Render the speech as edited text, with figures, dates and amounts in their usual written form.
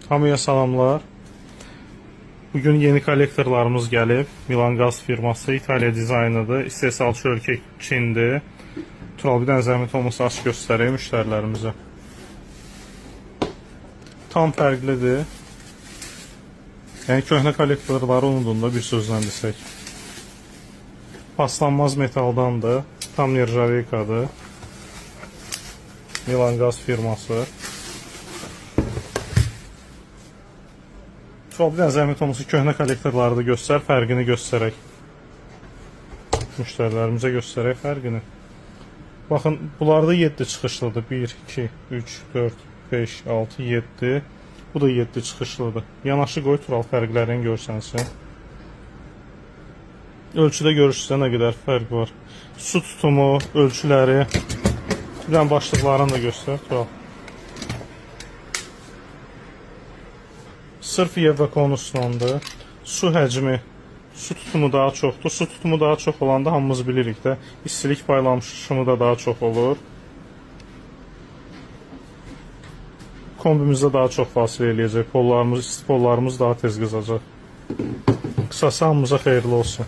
Hamıya salamlar. Bugün yeni kollektorlarımız gəlib. Milan Qaz firması, İtaliya dizaynıdır. İstehsalçı ölkə Çindir. Tural, bir dənə zəhmət olmasa aç göstərək müştərilərimizə. Tam fərqlidir. Yəni köhnə kollektorları unudun da, bir sözlə desək. Paslanmaz metaldandır. Tam nержавейкаdır. Milan Qaz firması. Tural, bir dənə zəhmət olmasa köhnə kollektorları da göstər, fərqini göstərək. Müştərilərimizə göstərək fərqini. Baxın, bunlarda 7 çıxışlıdır. 1, 2, 3, 4, 5, 6, 7. Bu da 7 çıxışlıdır. Yanaşı qoy, Tural, fərqlərini görsənsin. Ölçüdə görürsünüzsə nə qədər fərq var. Su tutumu, ölçüləri. Bir dənə başlıqlarını da göstər, Tural. Sırf yevva konusundandır. Su həcmi, su tutumu daha çoxdur. Su tutumu daha çox olanda hamımız bilirik də, istilik paylaşımı da daha çox olur. Kombimizdə daha çox fasilə eləyəcək. Pollarımız, isti pollarımız daha tez qızacaq. Qısası hamımıza xeyirli olsun.